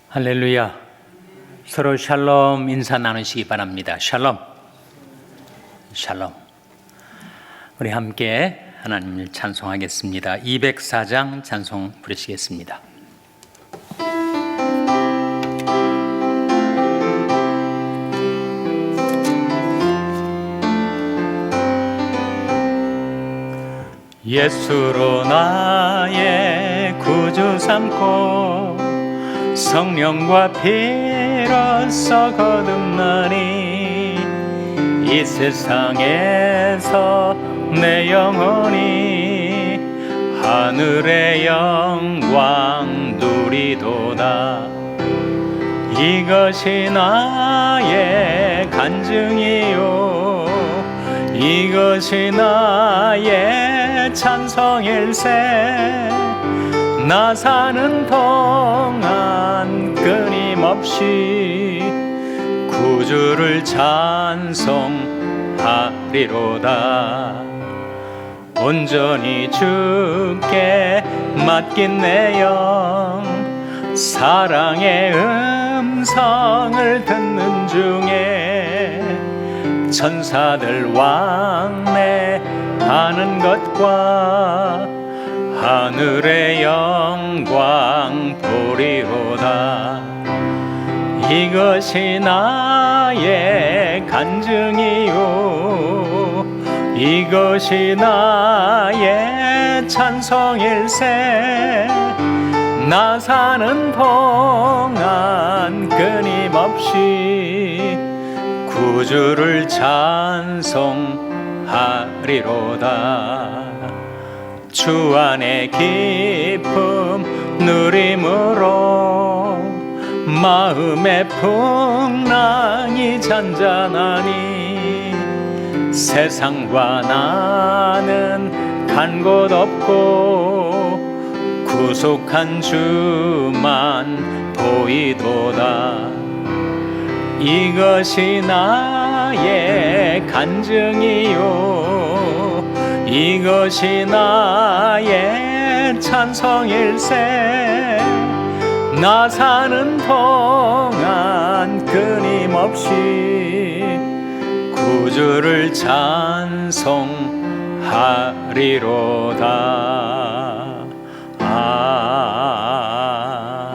할렐루야. 서로 샬롬 인사 나누시기 바랍니다. 샬롬. 샬롬. 우리 함께 하나님을 찬송하겠습니다. 204장 찬송 부르시겠습니다. 예수로 나의 구주 삼고 성령과 피로써 거듭나니 이 세상에서 내 영혼이 하늘의 영광 누리도다. 이것이 나의 간증이요 이것이 나의 찬송일세. 나 사는 동안 끊임없이 구주를 찬송하리로다. 온전히 주께 맡긴 내 영 사랑의 음성을 듣는 중에 천사들 왕래하는 것과 하늘의 영광 보리로다. 이것이 나의 간증이요 이것이 나의 찬송일세. 나 사는 동안 끊임없이 구주를 찬송하리로다. 주 안의 기쁨 누림으로 마음의 풍랑이 잔잔하니 세상과 나는 간 곳 없고 구속한 주만 보이도다. 이것이 나의 간증이요 이것이 나의 찬송일세. 나 사는 동안 끊임없이 구주를 찬송하리로다.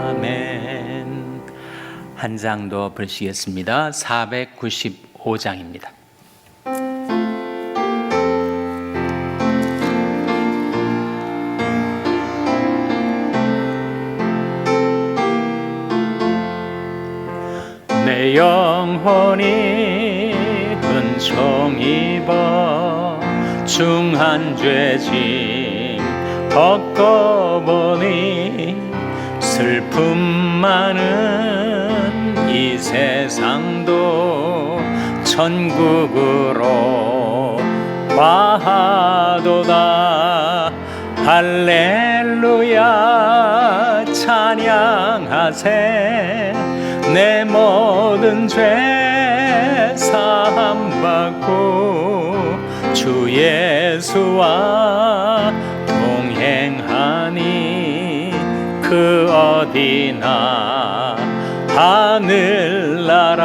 아멘. 한 장 더 부르시겠습니다. 495장입니다. 내 영혼이 은총 입어 중한 죄짐 벗고보니 슬픔 많은 이 세상도 천국으로 와도다. 할렐루야 찬양하세. 내 모든 죄 사함받고 주 예수와 동행하니 그 어디나 하늘나라.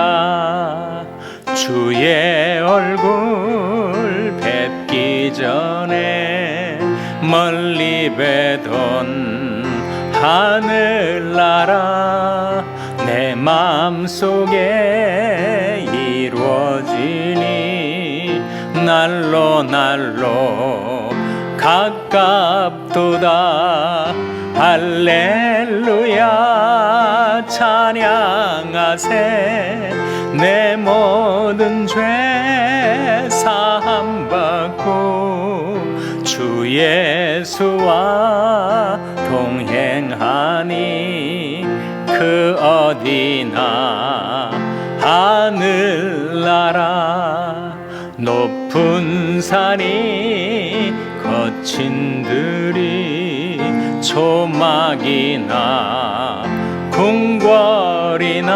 주의 얼굴 뵙기 전에 멀리 뵈던 하늘나라. 내 마음속에 이루어지니 날로 날로 가깝도다. 할렐루야 찬양하세. 내 모든 죄 사함받고 주 예수와 동행하니 그 어디나 하늘나라. 높은 산이 거친 들이 조막이나 궁궐이나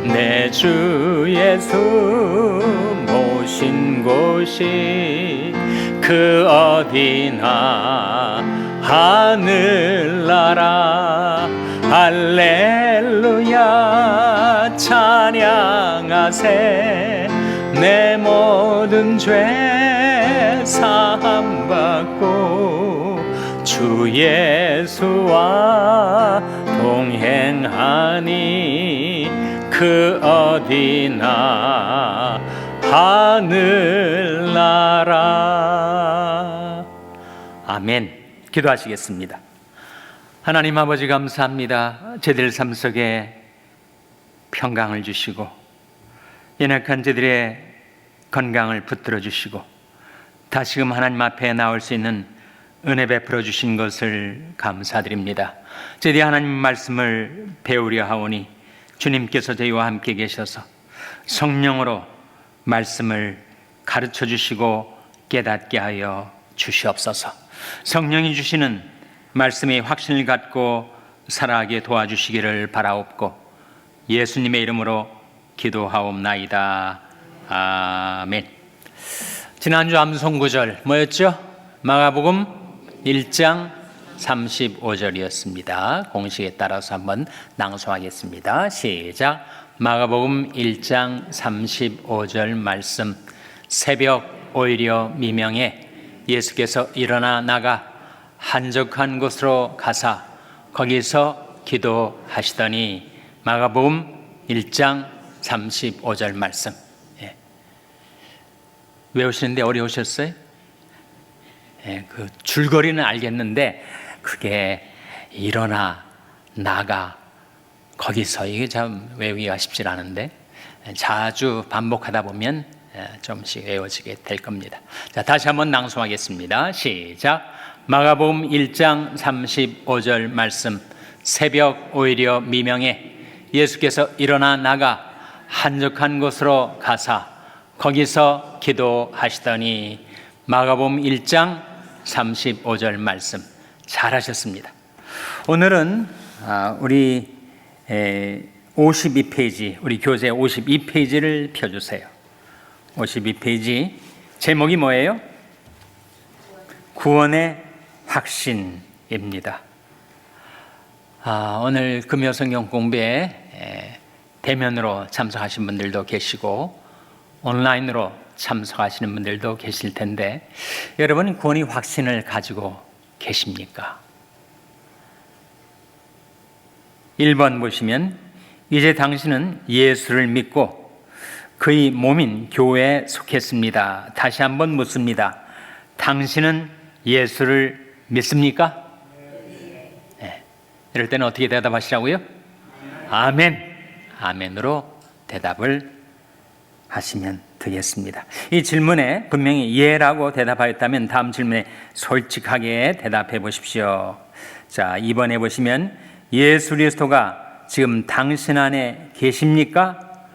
내 주 예수 모신 곳이 그 어디나 하늘나라. 할렐루야 찬양하세 내 모든 죄 사함받고 주 예수와 동행하니 그 어디나 하늘나라. 아멘. 기도하시겠습니다. 하나님 아버지 감사합니다. 저들 삶 속에 평강을 주시고 연약한 저들의 건강을 붙들어 주시고 다시금 하나님 앞에 나올 수 있는 은혜 베풀어 주신 것을 감사드립니다. 저희들이 하나님 말씀을 배우려 하오니 주님께서 저희와 함께 계셔서 성령으로 말씀을 가르쳐 주시고 깨닫게 하여 주시옵소서. 성령이 주시는 말씀의 확신을 갖고 살아가게 도와주시기를 바라옵고 예수님의 이름으로 기도하옵나이다. 아멘. 지난주 암송구절 뭐였죠? 마가복음 1장 35절이었습니다. 공식에 따라서 한번 낭송하겠습니다. 시작. 마가복음 1장 35절 말씀. 새벽 오히려 미명에 예수께서 일어나 나가 한적한 곳으로 가사 거기서 기도하시더니. 마가복음 1장 35절 말씀. 외우시는데 어려우셨어요? 그 줄거리는 알겠는데 그게 일어나 나가 거기서 이게 참 외우기가 쉽지 않은데 자주 반복하다 보면 좀씩 외워지게 될 겁니다. 자, 다시 한번 낭송하겠습니다. 시작. 마가복음 1장 35절 말씀. 새벽 오히려 미명에 예수께서 일어나 나가 한적한 곳으로 가사 거기서 기도하시더니. 마가복음 1장 35절 말씀 잘하셨습니다. 오늘은 우리 52페이지 우리 교재 52페이지를 펴주세요. 52페이지 제목이 뭐예요? 구원의 확신입니다. 오늘 금요 성경 공부에 대면으로 참석하신 분들도 계시고 온라인으로 참석하시는 분들도 계실 텐데 여러분 구원의 확신을 가지고 계십니까? 1번 보시면 이제 당신은 예수를 믿고 그의 몸인 교회에 속했습니다. 다시 한번 묻습니다. 당신은 예수를 믿습니까? 네. 이럴 때는 어떻게 대답하시라고요? 아멘. 아멘으로 대답을 하시면 되겠습니다. 이 질문에 분명히 예라고 대답하였다면 다음 질문에 솔직하게 대답해 보십시오. 자, 2번에 보시면 예수 그리스도가 지금 당신 안에 계십니까?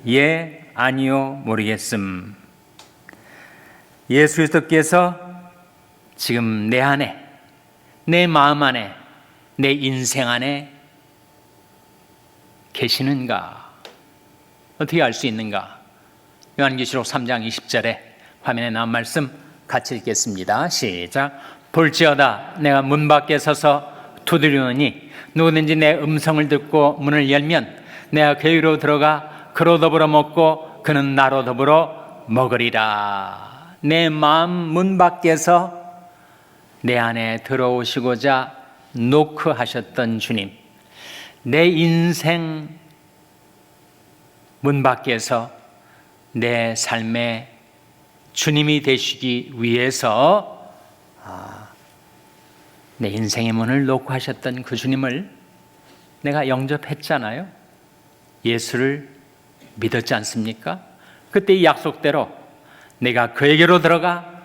예, 아니요, 모르겠음. 예수 그리스도께서 지금 내 안에, 내 마음 안에, 내 인생 안에 계시는가? 어떻게 알 수 있는가? 요한계시록 3장 20절에 화면에 나온 말씀 같이 읽겠습니다. 시작. 볼지어다 내가 문 밖에 서서 두드리노니 누구든지 내 음성을 듣고 문을 열면 내가 그에게로 들어가 그로 더불어 먹고 그는 나로 더불어 먹으리라. 내 마음 문 밖에서 내 안에 들어오시고자 노크하셨던 주님, 내 인생 문 밖에서 내 삶의 주님이 되시기 위해서 내 인생의 문을 놓고 하셨던 그 주님을 내가 영접했잖아요. 예수를 믿었지 않습니까? 그때 이 약속대로 내가 그에게로 들어가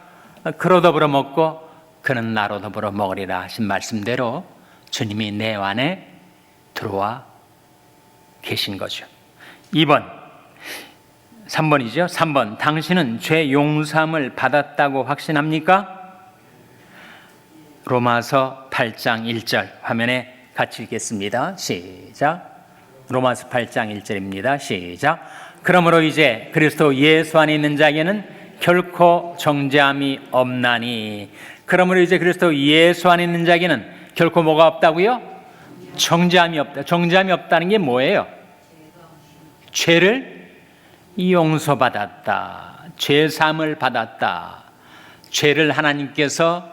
그로 더불어 먹고 그는 나로 더불어 먹으리라 하신 말씀대로 주님이 내 안에 들어와 계신 거죠. 3번이죠. 3번. 당신은 죄 용서함을 받았다고 확신합니까? 로마서 8장 1절 화면에 같이 읽겠습니다. 시작. 로마서 8장 1절입니다. 시작. 그러므로 이제 그리스도 예수 안에 있는 자에게는 결코 정죄함이 없나니. 그러므로 이제 그리스도 예수 안에 있는 자에게는 결코 뭐가 없다고요? 정죄함이 없다. 정죄함이 없다는 게 뭐예요? 죄를 용서받았다. 죄사함을 받았다. 죄를 하나님께서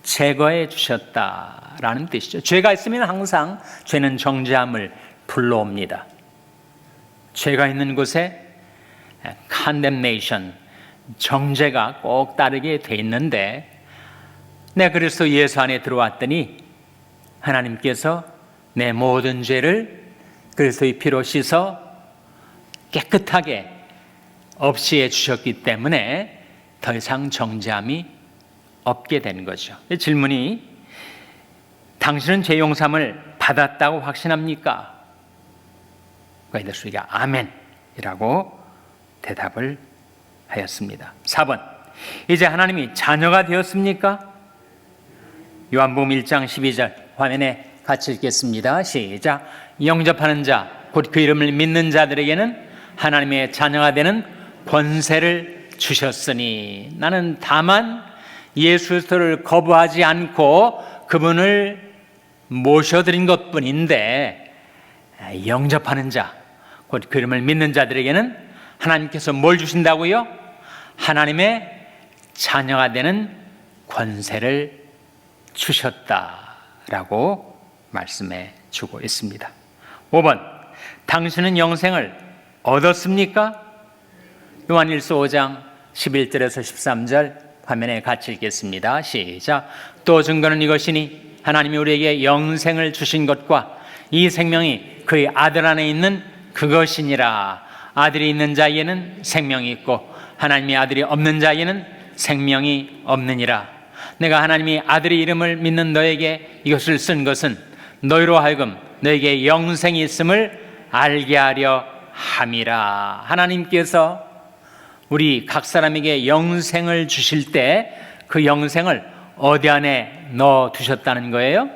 제거해 주셨다라는 뜻이죠. 죄가 있으면 항상 죄는 정죄함을 불러옵니다. 죄가 있는 곳에 condemnation, 정죄가 꼭 따르게 돼 있는데, 내가 그리스도 예수 안에 들어왔더니 하나님께서 내 모든 죄를 그리스도의 피로 씻어 깨끗하게 없이해 주셨기 때문에 더 이상 정죄함이 없게 되는 거죠. 질문이, 당신은 죄 용서함을 받았다고 확신합니까? 우리가 아멘이라고 대답을 하였습니다. 4번, 이제 하나님이 자녀가 되었습니까? 요한복음 1장 12절 화면에 같이 읽겠습니다. 시작. 영접하는 자, 곧 그 이름을 믿는 자들에게는 하나님의 자녀가 되는 권세를 주셨으니, 나는 다만 예수 그리스도를 거부하지 않고 그분을 모셔드린 것뿐인데, 영접하는 자, 곧 그 이름을 믿는 자들에게는 하나님께서 뭘 주신다고요? 하나님의 자녀가 되는 권세를 주셨다라고 말씀해 주고 있습니다. 5번, 당신은 영생을 얻었습니까? 요한일서 5장 11절에서 13절 화면에 같이 읽겠습니다. 시작. 또 증거는 이것이니 하나님이 우리에게 영생을 주신 것과 이 생명이 그의 아들 안에 있는 그것이니라. 아들이 있는 자에게는 생명이 있고 하나님의 아들이 없는 자에게는 생명이 없느니라. 내가 하나님이 아들의 이름을 믿는 너에게 이것을 쓴 것은 너희로 하여금 너에게 영생이 있음을 알게 하려 함이라. 하나님께서 우리 각 사람에게 영생을 주실 때 그 영생을 어디 안에 넣어 두셨다는 거예요?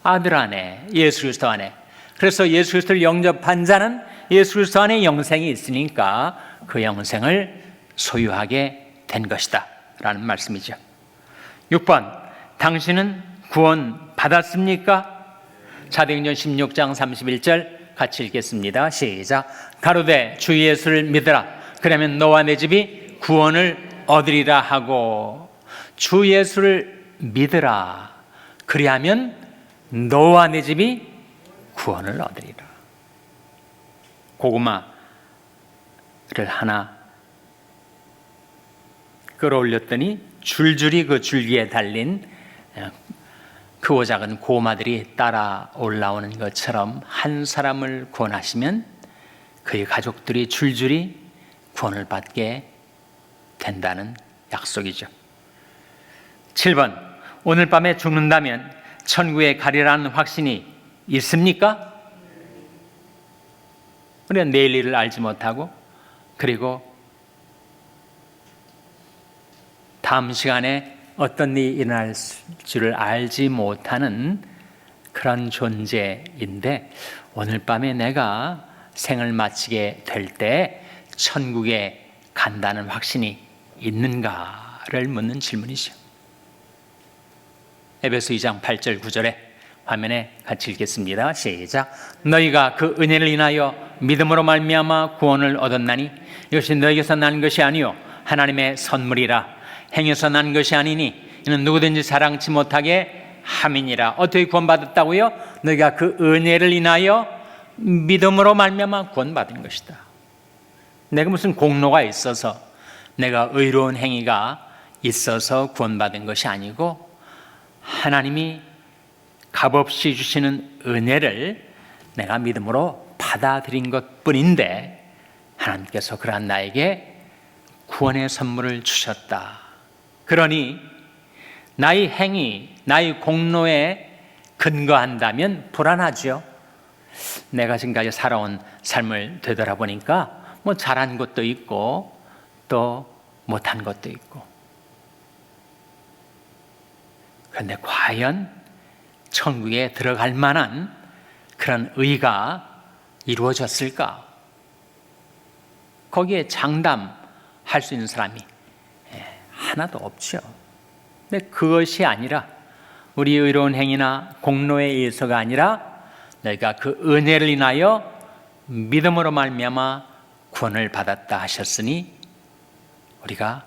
아들 안에, 예수 그리스도 안에. 그래서 예수 그리스도를 영접한 자는 예수 그리스도 안에 영생이 있으니까 그 영생을 소유하게 된 것이다 라는 말씀이죠. 6번, 당신은 구원 받았습니까? 사도행전 16장 31절 같이 읽겠습니다. 시작. 가로되 주 예수를 믿으라. 그러면 너와 내 집이 구원을 얻으리라 하고, 주 예수를 믿으라. 그리하면 너와 내 집이 구원을 얻으리라. 고구마를 하나 끌어올렸더니 줄줄이 그 줄기에 달린 크고 작은 고구마들이 따라 올라오는 것처럼 한 사람을 구원하시면 그의 가족들이 줄줄이 구원을 받게 된다는 약속이죠. 7번, 오늘 밤에 죽는다면 천국에 가리라는 확신이 있습니까? 우리가 내일 일을 알지 못하고, 그리고 다음 시간에 어떤 일이 일어날 줄을 알지 못하는 그런 존재인데, 오늘 밤에 내가 생을 마치게 될 때 천국에 간다는 확신이 있는가를 묻는 질문이죠. 에베소 2장 8절 9절에 화면에 같이 읽겠습니다. 시작. 너희가 그 은혜를 인하여 믿음으로 말미암아 구원을 얻었나니 이것이 너희에게서 난 것이 아니요 하나님의 선물이라. 행해서 난 것이 아니니 이는 누구든지 자랑치 못하게 함이니라. 어떻게 구원받았다고요? 너희가 그 은혜를 인하여 믿음으로 말미암아 구원받은 것이다. 내가 무슨 공로가 있어서, 내가 의로운 행위가 있어서 구원받은 것이 아니고, 하나님이 값없이 주시는 은혜를 내가 믿음으로 받아들인 것뿐인데, 하나님께서 그러한 나에게 구원의 선물을 주셨다. 그러니 나의 행위, 나의 공로에 근거한다면 불안하죠. 내가 지금까지 살아온 삶을 되돌아보니까 뭐 잘한 것도 있고 또 못한 것도 있고, 그런데 과연 천국에 들어갈 만한 그런 의가 이루어졌을까? 거기에 장담할 수 있는 사람이 하나도 없죠. 근데 그것이 아니라 우리 의로운 행위나 공로에 의해서가 아니라 너희가 그 은혜를 인하여 믿음으로 말미암아 구원을 받았다 하셨으니 우리가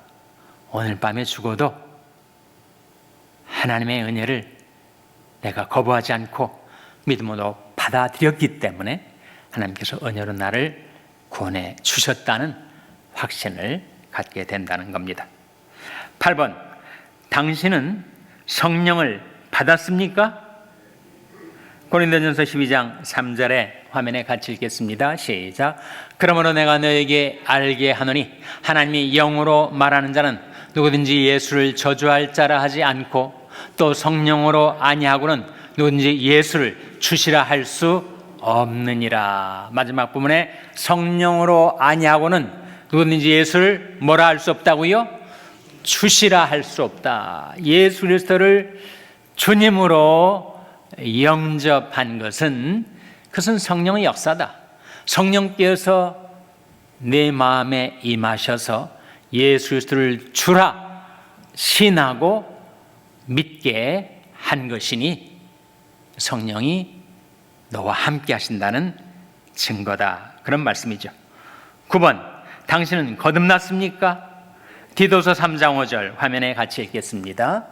오늘 밤에 죽어도 하나님의 은혜를 내가 거부하지 않고 믿음으로 받아들였기 때문에 하나님께서 은혜로 나를 구원해 주셨다는 확신을 갖게 된다는 겁니다. 8번, 당신은 성령을 받았습니까? 고린도전서 12장 3절에 화면에 같이 읽겠습니다. 시작. 그러므로 내가 너에게 알게 하노니 하나님이 영으로 말하는 자는 누구든지 예수를 저주할 자라 하지 않고 또 성령으로 아니하고는 누구든지 예수를 주시라 할 수 없느니라. 마지막 부분에 성령으로 아니하고는 누구든지 예수를 뭐라 할 수 없다고요? 주시라 할 수 없다. 예수 그리스도를 주님으로 영접한 그것은 성령의 역사다. 성령께서 내 마음에 임하셔서 예수 그리스도를 주라 신하고 믿게 한 것이니 성령이 너와 함께 하신다는 증거다. 그런 말씀이죠. 9번, 당신은 거듭났습니까? 디도서 3장 5절 화면에 같이 읽겠습니다.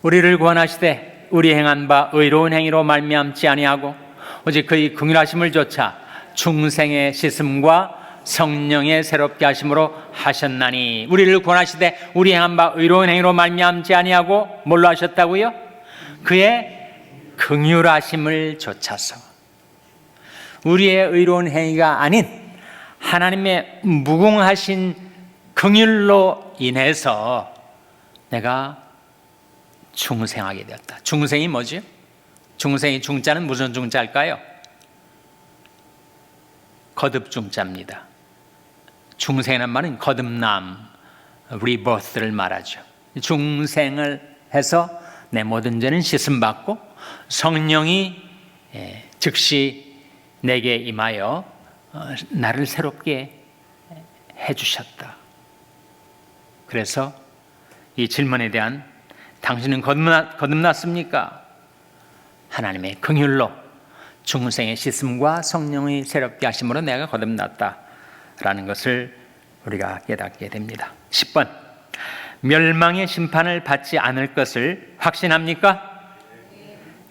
우리를 구원하시되 우리 행한 바 의로운 행위로 말미암지 아니하고 오직 그의 긍휼하심을 조차 중생의 씻음과 성령의 새롭게 하심으로 하셨나니. 우리를 구원하시되 우리 행한 바 의로운 행위로 말미암지 아니하고 뭘로 하셨다고요? 그의 긍휼하심을 조차서. 우리의 의로운 행위가 아닌 하나님의 무궁하신 긍휼로 인해서 내가 중생하게 되었다. 중생이 뭐지? 중생의 중자는 무슨 중자일까요? 거듭 중자입니다. 중생이라는 말은 거듭남, rebirth를 말하죠. 중생을 해서 내 모든 죄는 씻음받고 성령이 즉시 내게 임하여 나를 새롭게 해주셨다. 그래서 이 질문에 대한 당신은 거듭났습니까? 하나님의 긍휼로 중생의 씻음과 성령의 새롭게 하심으로 내가 거듭났다라는 것을 우리가 깨닫게 됩니다. 10번, 멸망의 심판을 받지 않을 것을 확신합니까?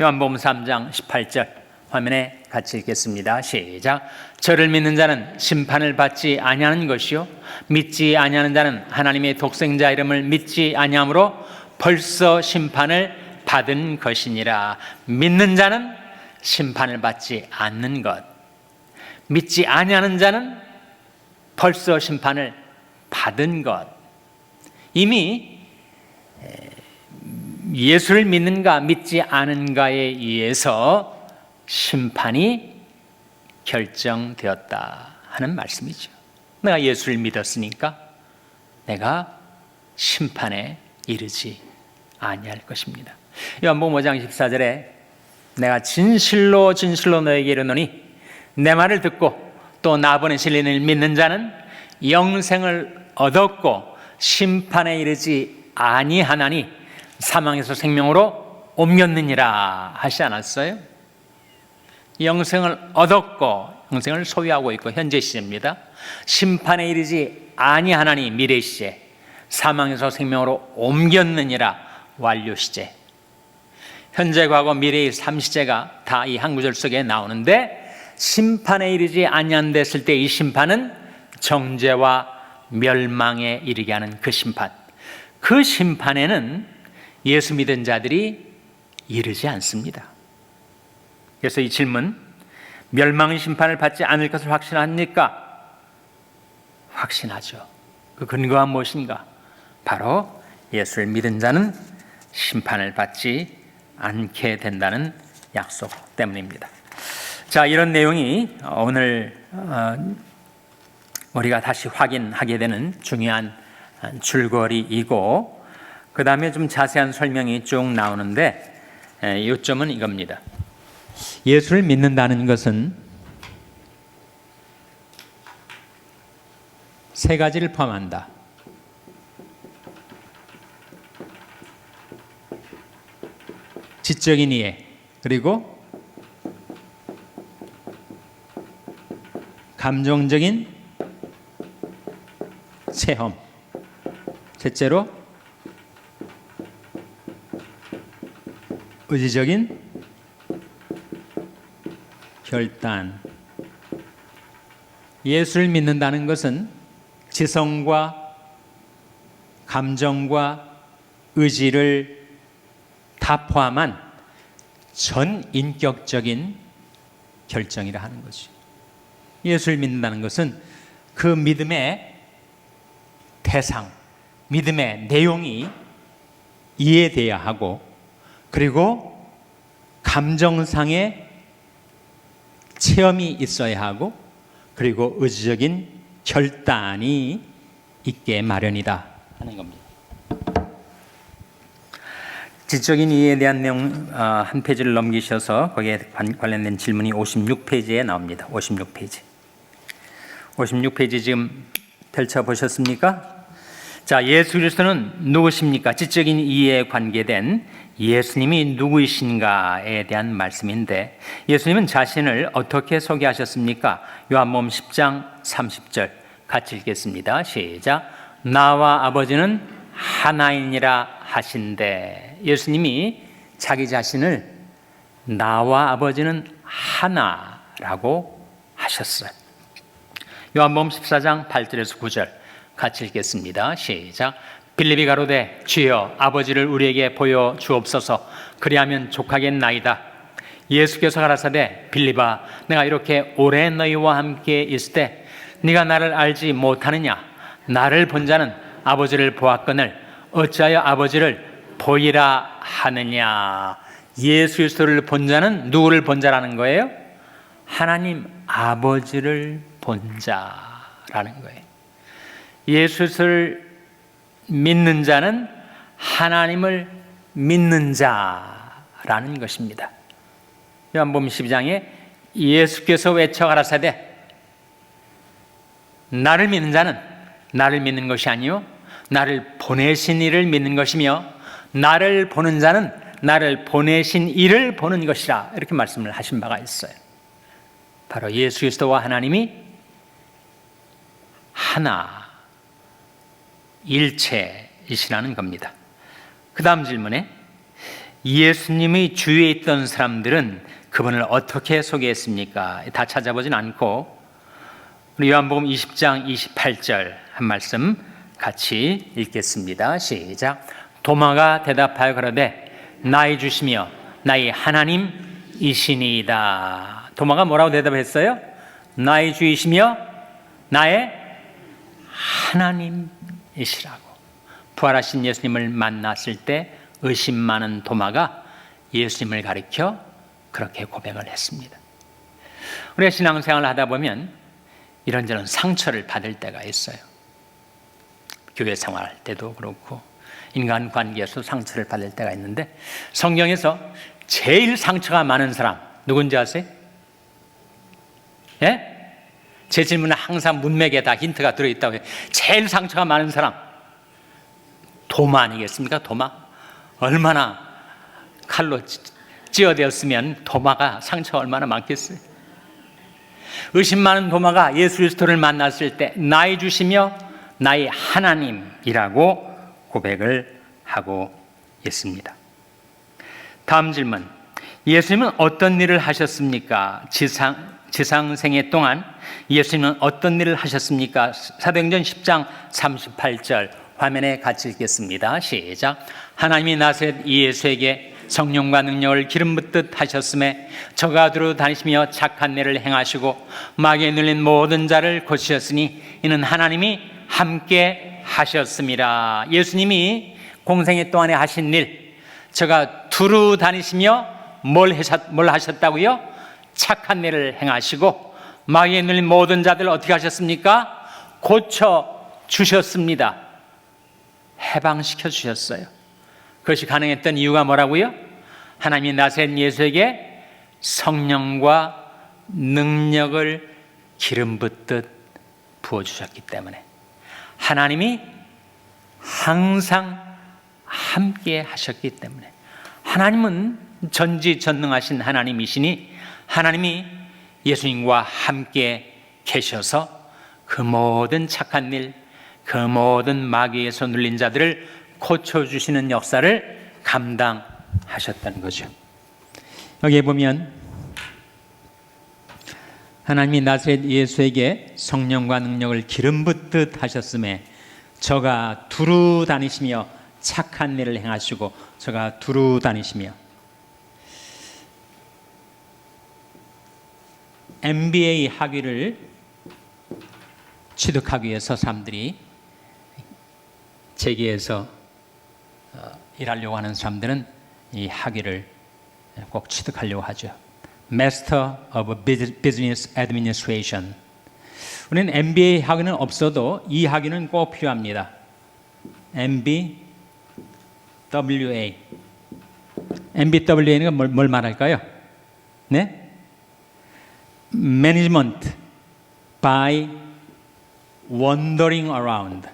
요한복음 3장 18절 화면에 같이 읽겠습니다. 시작. 저를 믿는 자는 심판을 받지 아니하는 것이요 믿지 아니하는 자는 하나님의 독생자 이름을 믿지 아니함으로 벌써 심판을 받은 것이니라. 믿는 자는 심판을 받지 않는 것, 믿지 아니하는 자는 벌써 심판을 받은 것. 이미 예수를 믿는가 믿지 않은가에 의해서 심판이 결정되었다 하는 말씀이죠. 내가 예수를 믿었으니까 내가 심판에 이르지 아니할 것입니다. 요한복음 5장 14절에 내가 진실로 진실로 너에게 이르노니 내 말을 듣고 또 나 보내신 이를 믿는 자는 영생을 얻었고 심판에 이르지 아니하나니 사망에서 생명으로 옮겼느니라 하지 않았어요? 영생을 얻었고 영생을 소유하고 있고 현재 시제입니다. 심판에 이르지 아니하나니 미래 시제, 사망에서 생명으로 옮겼느니라 완료 시제. 현재, 과거, 미래의 3시제가 다 이 한 구절 속에 나오는데 심판에 이르지 아니한 됐을 때 이 심판은 정죄와 멸망에 이르게 하는 그 심판. 그 심판에는 예수 믿은 자들이 이르지 않습니다. 그래서 이 질문, 멸망의 심판을 받지 않을 것을 확신합니까? 확신하죠. 그 근거가 무엇인가? 바로 예수를 믿은 자는 심판을 받지 않게 된다는 약속 때문입니다. 자, 이런 내용이 오늘 우리가 다시 확인하게 되는 중요한 줄거리이고, 그 다음에 좀 자세한 설명이 쭉 나오는데 요점은 이겁니다. 예수를 믿는다는 것은 세 가지를 포함한다. 지적인 이해, 그리고 감정적인 체험, 셋째로 의지적인 결단. 예수를 믿는다는 것은 지성과 감정과 의지를 다 포함한 전 인격적인 결정이라 하는 거지. 예수를 믿는다는 것은 그 믿음의 대상, 믿음의 내용이 이해돼야 하고, 그리고 감정상의 체험이 있어야 하고, 그리고 의지적인 결단이 있게 마련이다 하는 겁니다. 지적인 이해에 대한 내용 한 페이지를 넘기셔서 거기에 관련된 질문이 56페이지에 나옵니다. 56페이지. 56페이지 지금 펼쳐보셨습니까? 자, 예수 그리스도는 누구십니까? 지적인 이해에 관계된 예수님이 누구이신가에 대한 말씀인데, 예수님은 자신을 어떻게 소개하셨습니까? 요한복음 10장 30절 같이 읽겠습니다. 시작. 나와 아버지는 하나이니라 하신대. 예수님이 자기 자신을 나와 아버지는 하나라고 하셨어요. 요한복음 14장 8절에서 9절 같이 읽겠습니다. 시작. 빌립이 가로되 주여 아버지를 우리에게 보여 주옵소서. 그리하면 족하겠나이다. 예수께서 가라사대 빌립아 내가 이렇게 오래 너희와 함께 있을 때 네가 나를 알지 못하느냐? 나를 본 자는 아버지를 보았거늘 어찌하여 아버지를 보이라 하느냐? 예수 그리스도를 본 자는 누구를 본 자라는 거예요? 하나님 아버지를 본 자라는 거예요. 예수를 믿는 자는 하나님을 믿는 자라는 것입니다. 요한복음 12장에 예수께서 외쳐 가라사대 나를 믿는 자는 나를 믿는 것이 아니요 나를 보내신 이를 믿는 것이며 나를 보는 자는 나를 보내신 이를 보는 것이라, 이렇게 말씀을 하신 바가 있어요. 바로 예수 그리스도와 하나님이 하나 일체이시라는 겁니다. 그 다음 질문에 예수님의 주위에 있던 사람들은 그분을 어떻게 소개했습니까? 다 찾아보진 않고 우리 요한복음 20장 28절 한 말씀 같이 읽겠습니다. 시작. 도마가 대답하여 가로되 나의 주시며 나의 하나님이시니이다. 도마가 뭐라고 대답했어요? 나의 주이시며 나의 하나님이시라고. 부활하신 예수님을 만났을 때 의심 많은 도마가 예수님을 가리켜 그렇게 고백을 했습니다. 우리가 신앙생활을 하다 보면 이런저런 상처를 받을 때가 있어요. 교회 생활할 때도 그렇고 인간관계에서 상처를 받을 때가 있는데, 성경에서 제일 상처가 많은 사람 누군지 아세요? 예? 제 질문에 항상 문맥에 다 힌트가 들어있다고 해요. 제일 상처가 많은 사람 도마 아니겠습니까? 도마. 얼마나 칼로 찌어되었으면 도마가 상처가 얼마나 많겠어요. 의심 많은 도마가 예수 그리스도를 만났을 때 나의 주시며 나의 하나님이라고 고백을 하고 있습니다. 다음 질문. 예수님은 어떤 일을 하셨습니까? 지상생애 동안 예수님은 어떤 일을 하셨습니까? 사도행전 10장 38절 화면에 같이 읽겠습니다. 시작. 하나님이 나사렛 예수에게 성령과 능력을 기름 붓듯 하셨음에 저가 두루 다니시며 착한 일을 행하시고 마귀에 눌린 모든 자를 고치셨으니 이는 하나님이 함께 하셨습니다. 예수님이 공생애 동안에 하신 일, 저가 두루 다니시며 뭘 하셨다고요? 착한 일을 행하시고 마귀에 눌린 모든 자들을 어떻게 하셨습니까? 고쳐 주셨습니다. 해방시켜 주셨어요. 그것이 가능했던 이유가 뭐라고요? 하나님이 나사렛 예수에게 성령과 능력을 기름 붓듯 부어주셨기 때문에, 하나님이 항상 함께 하셨기 때문에, 하나님은 전지전능하신 하나님이시니 하나님이 예수님과 함께 계셔서 그 모든 착한 일, 그 모든 마귀에서 눌린 자들을 고쳐주시는 역사를 감당하셨다는 거죠. 여기에 보면 하나님이 나사렛 예수에게 성령과 능력을 기름 붓듯 하셨음에 저가 두루 다니시며 착한 일을 행하시고 저가 두루 다니시며. MBA 학위를 취득하기 위해서 사람들이 재계에서 일하려고 하는 사람들은 이 학위를 꼭 취득하려고 하죠. Master of Business Administration. 우리는 MBA 학위는 없어도 이 학위는 꼭 필요합니다. MBWA. MBWA는 뭘 말할까요? 네? Management by Wandering Around.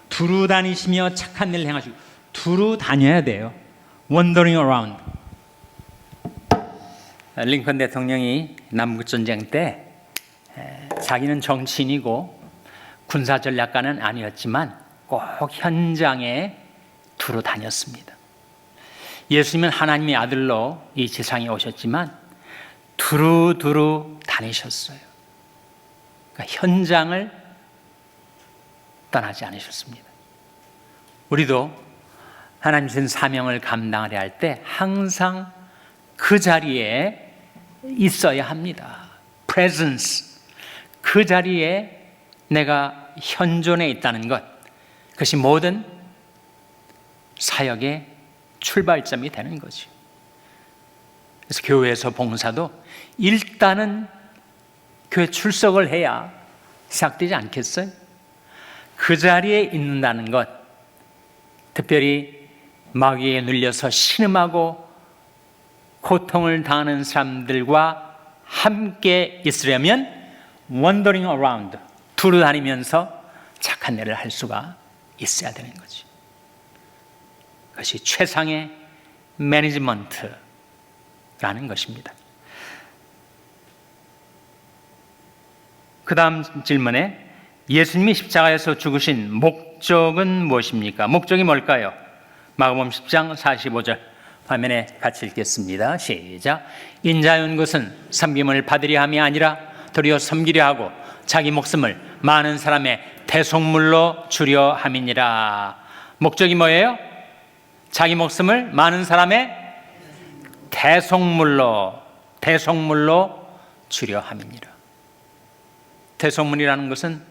두루 다니시며 착한 일을 행하시고. 두루 다녀야 돼요. Wandering around. 링컨 대통령이 남북전쟁 때 자기는 정치인이고 군사전략가는 아니었지만 꼭 현장에 두루 다녔습니다. 예수님은 하나님의 아들로 이 세상에 오셨지만 두루두루 다니셨어요. 그러니까 현장을 떠나지 않으셨습니다. 우리도 하나님 주신 사명을 감당하려 할 때 항상 그 자리에 있어야 합니다. presence. 그 자리에 내가 현존해 있다는 것, 그것이 모든 사역의 출발점이 되는 거죠. 그래서 교회에서 봉사도 일단은 교회 출석을 해야 시작되지 않겠어요? 그 자리에 있는다는 것, 특별히 마귀에 눌려서 신음하고 고통을 당하는 사람들과 함께 있으려면 wandering around, 두루 다니면서 착한 일을 할 수가 있어야 되는 거지. 그것이 최상의 매니지먼트라는 것입니다. 그 다음 질문에 예수님이 십자가에서 죽으신 목적은 무엇입니까? 목적이 뭘까요? 마가복음 10장 45절 화면에 같이 읽겠습니다. 시작. 인자의 온 것은 섬김을 받으려 함이 아니라 도리어 섬기려 하고 자기 목숨을 많은 사람의 대속물로 주려 함이니라. 목적이 뭐예요? 자기 목숨을 많은 사람의 대속물로 주려 함이니라. 대속물이라는 것은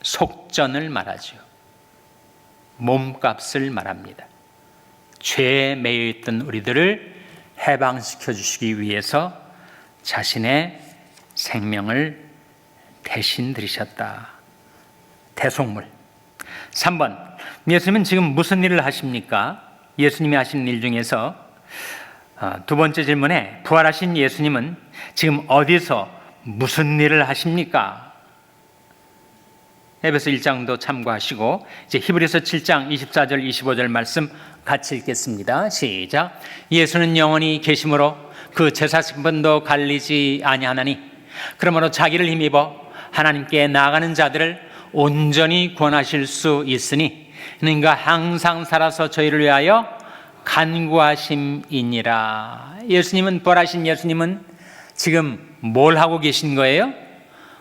속전을 말하죠. 몸값을 말합니다. 죄에 매여 있던 우리들을 해방시켜 주시기 위해서 자신의 생명을 대신 들이셨다. 대속물. 3번. 예수님은 지금 무슨 일을 하십니까? 예수님이 하시는 일 중에서 두 번째 질문에 부활하신 예수님은 지금 어디서 무슨 일을 하십니까? 에베소 1장도 참고하시고 이제 히브리서 7장 24절 25절 말씀 같이 읽겠습니다. 시작. 예수는 영원히 계심으로 그 제사신분도 갈리지 아니하나니 그러므로 자기를 힘입어 하나님께 나아가는 자들을 온전히 구원하실 수 있으니 그가 항상 살아서 저희를 위하여 간구하심이니라. 예수님은, 부활하신 예수님은 지금 뭘 하고 계신 거예요?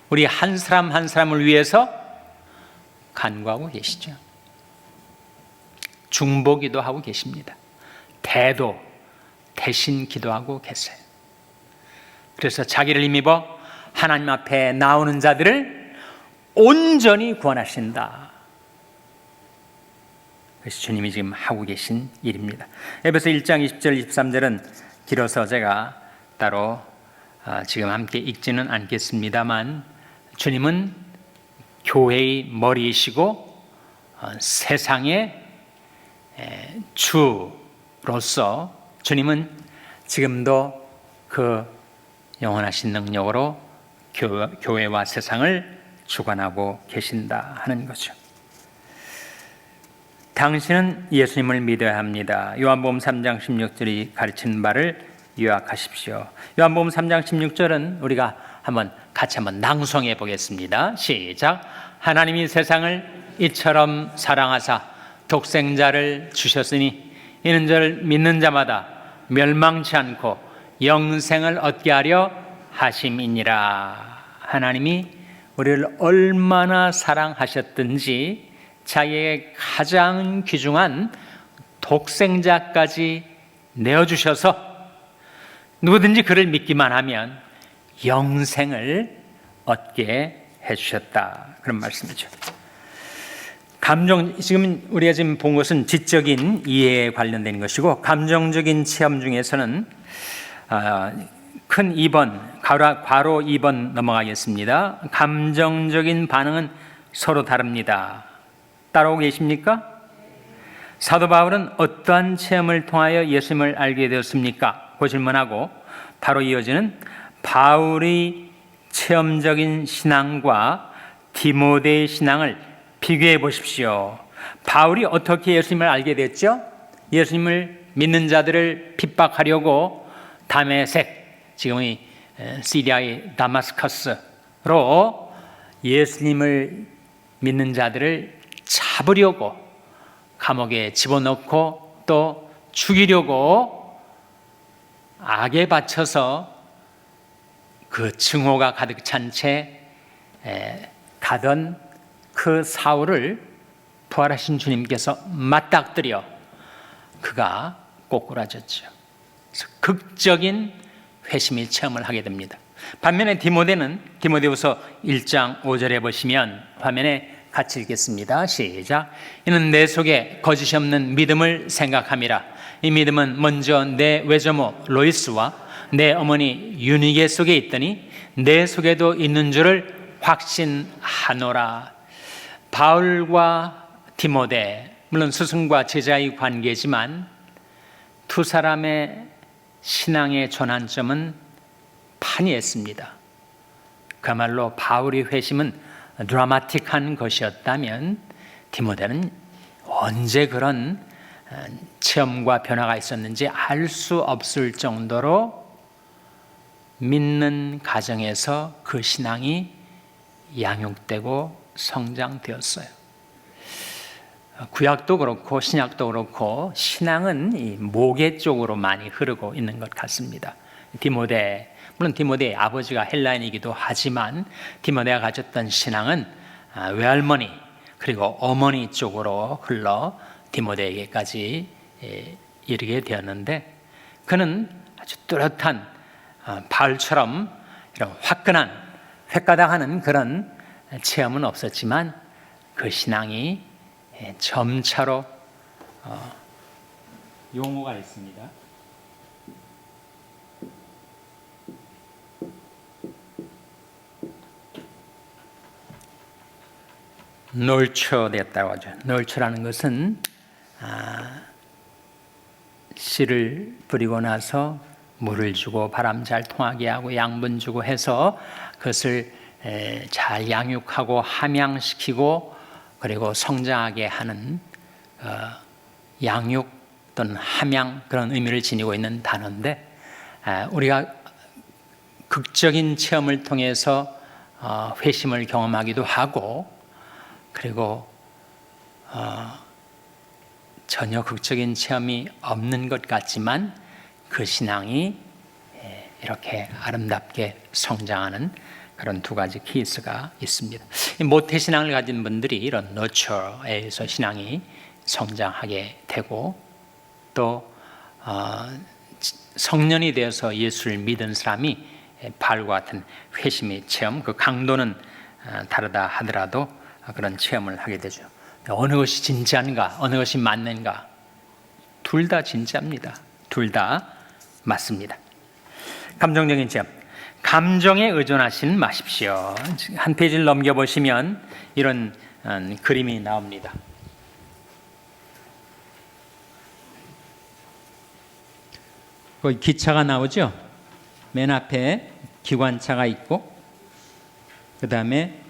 우리 한 사람 한 사람을 위해서 간구하고 계시죠. 중보기도 하고 계십니다. 대신 기도하고 계세요. 그래서 자기를 힘입어 하나님 앞에 나오는 자들을 온전히 구원하신다. 그래서 주님이 지금 하고 계신 일입니다. 에베소 1장 20절 23절은 길어서 제가 따로 지금 함께 읽지는 않겠습니다만 주님은 교회의 머리이시고 세상의 주로서 주님은 지금도 그 영원하신 능력으로 교회와 세상을 주관하고 계신다 하는 거죠. 당신은 예수님을 믿어야 합니다. 요한복음 3장 16절이 가르치는 바를 요약하십시오. 요한복음 3장 16절은 우리가 같이 한번 낭송해 보겠습니다. 시작. 하나님이 세상을 이처럼 사랑하사 독생자를 주셨으니 이는 저를 믿는 자마다 멸망치 않고 영생을 얻게 하려 하심이니라. 하나님이 우리를 얼마나 사랑하셨든지 자기의 가장 귀중한 독생자까지 내어주셔서 누구든지 그를 믿기만 하면 영생을 얻게 해주셨다. 그런 말씀이죠. 지금 우리가 지금 본 것은 지적인 이해에 관련된 것이고, 감정적인 체험 중에서는 큰 2번, 괄호 2번 넘어가겠습니다. 감정적인 반응은 서로 다릅니다. 따라오고 계십니까? 사도 바울은 어떠한 체험을 통하여 예수님을 알게 되었습니까? 그 질문하고 바로 이어지는 바울의 체험적인 신앙과 디모데의 신앙을 비교해 보십시오. 바울이 어떻게 예수님을 알게 됐죠? 예수님을 믿는 자들을 핍박하려고 다메섹, 지금의 시리아의 다마스커스로 예수님을 믿는 자들을 잡으려고 감옥에 집어넣고 또 죽이려고 악에 바쳐서 그 증오가 가득 찬 채 가던 그 사울을 부활하신 주님께서 맞닥뜨려 그가 꼬꾸라졌죠. 그래서 극적인 회심의 체험을 하게 됩니다. 반면에 디모데는 디모데후서 1장 5절에 보시면 화면에 같이 읽겠습니다. 시작. 이는 내 속에 거짓이 없는 믿음을 생각함이라. 이 믿음은 먼저 내 외조모 로이스와 내 어머니 유니게 속에 있더니 내 속에도 있는 줄을 확신하노라. 바울과 디모데, 물론 스승과 제자의 관계지만 두 사람의 신앙의 전환점은 판이했습니다. 그야말로 바울의 회심은 드라마틱한 것이었다면 디모데는 언제 그런 체험과 변화가 있었는지 알 수 없을 정도로 믿는 가정에서 그 신앙이 양육되고 성장되었어요. 구약도 그렇고 신약도 그렇고 신앙은 이 모계 쪽으로 많이 흐르고 있는 것 같습니다. 디모데, 물론 디모데의 아버지가 헬라인이기도 하지만 디모데가 가졌던 신앙은 외할머니 그리고 어머니 쪽으로 흘러 디모데에게까지 이르게 되었는데, 그는 아주 뚜렷한 바울처럼 이런 화끈한 획가닥하는 그런 체험은 없었지만 그 신앙이 점차로 용어가 있습니다. 놀초됐다고 하죠. 놀초라는 것은 씨를 뿌리고 나서 물을 주고 바람 잘 통하게 하고 양분 주고 해서 그것을 잘 양육하고 함양시키고 그리고 성장하게 하는 양육 또는 함양, 그런 의미를 지니고 있는 단어인데, 우리가 극적인 체험을 통해서 회심을 경험하기도 하고, 그리고 전혀 극적인 체험이 없는 것 같지만 그 신앙이 이렇게 아름답게 성장하는 그런 두 가지 케이스가 있습니다. 모태신앙을 가진 분들이 이런 너처에서 신앙이 성장하게 되고, 또 성년이 되어서 예수를 믿은 사람이 바울과 같은 회심의 체험, 그 강도는 다르다 하더라도 그런 체험을 하게 되죠. 어느 것이 진짜인가, 어느 것이 맞는가? 둘 다 진짜입니다. 둘 다 맞습니다. 감정적인 체험, 감정에 의존하지 마십시오. 한 페이지를 넘겨보시면 이런 그림이 나옵니다. 거기 기차가 나오죠? 맨 앞에 기관차가 있고, 그 다음에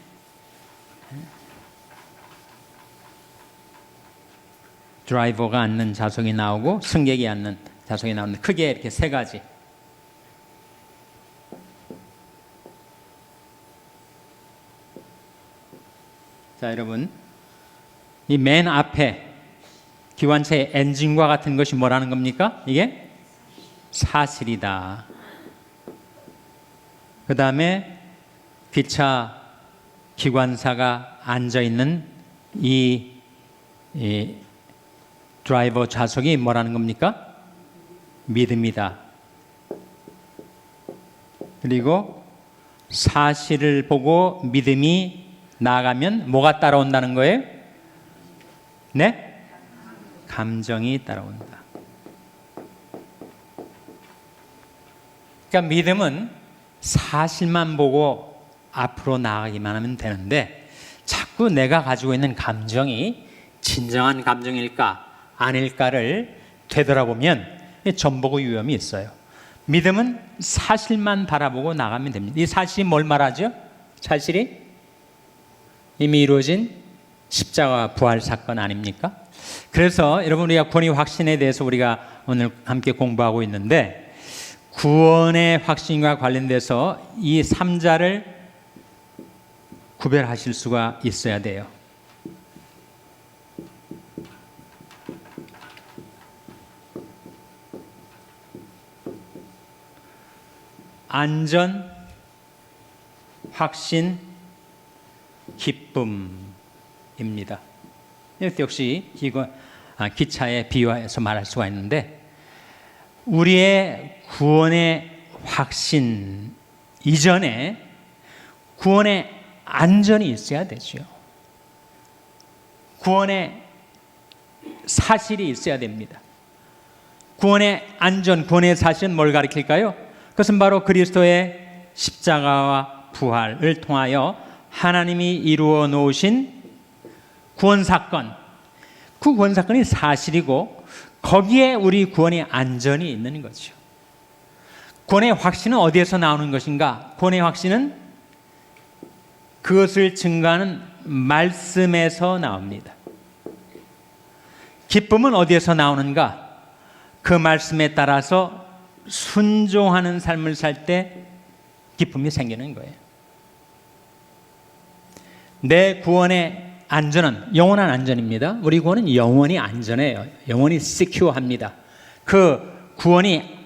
드라이버가 앉는 좌석이 나오고 승객이 앉는 좌석이 나오는데 크게 이렇게 세 가지. 자, 여러분, 이 맨 앞에 기관차의 엔진과 같은 것이 뭐라는 겁니까? 이게 사실이다. 그 다음에 기차 기관사가 앉아있는 이 드라이버 좌석이 뭐라는 겁니까? 믿음이다. 그리고 사실을 보고 믿음이 나아가면 뭐가 따라온다는 거예요? 네? 감정이 따라온다. 그러니까 믿음은 사실만 보고 앞으로 나아가기만 하면 되는데 자꾸 내가 가지고 있는 감정이 진정한 감정일까 아닐까를 되돌아보면 전보고 위험이 있어요. 믿음은 사실만 바라보고 나가면 됩니다. 이 사실이 뭘 말하죠? 사실이 이미 이루어진 십자가 부활 사건 아닙니까? 그래서 여러분, 우리가 구원의 확신에 대해서 우리가 오늘 함께 공부하고 있는데 구원의 확신과 관련돼서 이 3자를 구별하실 수가 있어야 돼요. 안전, 확신, 기쁨입니다. 이것 역시 기차에 비유해서 말할 수가 있는데 우리의 구원의 확신 이전에 구원의 안전이 있어야 되죠. 구원의 사실이 있어야 됩니다. 구원의 안전, 구원의 사실은 뭘 가리킬까요? 그것은 바로 그리스도의 십자가와 부활을 통하여 하나님이 이루어 놓으신 구원 사건, 그 구원 사건이 사실이고 거기에 우리 구원의 안전이 있는 거죠. 구원의 확신은 어디에서 나오는 것인가? 구원의 확신은 그것을 증거하는 말씀에서 나옵니다. 기쁨은 어디에서 나오는가? 그 말씀에 따라서 순종하는 삶을 살 때 기쁨이 생기는 거예요. 내 구원의 안전은 영원한 안전입니다. 우리 구원은 영원히 안전해요. 영원히 시큐어합니다. 그 구원이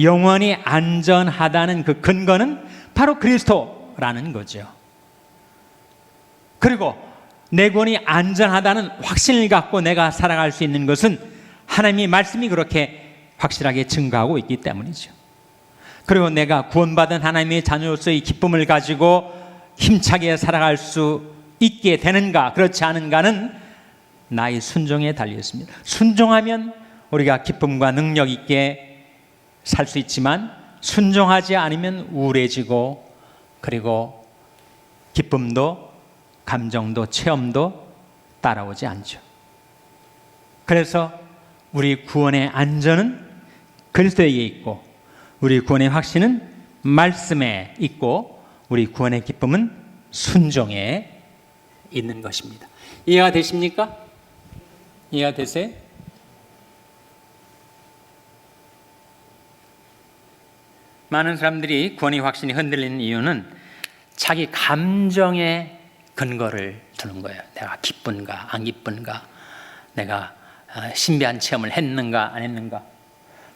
영원히 안전하다는 그 근거는 바로 그리스도라는 거죠. 그리고 내 구원이 안전하다는 확신을 갖고 내가 살아갈 수 있는 것은 하나님의 말씀이 그렇게 확실하게 증거하고 있기 때문이죠. 그리고 내가 구원받은 하나님의 자녀로서의 기쁨을 가지고 힘차게 살아갈 수 있게 되는가 그렇지 않은가는 나의 순종에 달려 있습니다. 순종하면 우리가 기쁨과 능력 있게 살 수 있지만 순종하지 않으면 우울해지고 그리고 기쁨도 감정도 체험도 따라오지 않죠. 그래서 우리 구원의 안전은 그리스도에게 있고 우리 구원의 확신은 말씀에 있고 우리 구원의 기쁨은 순종에 있는 것입니다. 이해가 되십니까? 이해가 되세요? 많은 사람들이 구원의 확신이 흔들리는 이유는 자기 감정에 근거를 두는 거예요. 내가 기쁜가 안 기쁜가, 내가 신비한 체험을 했는가 안 했는가,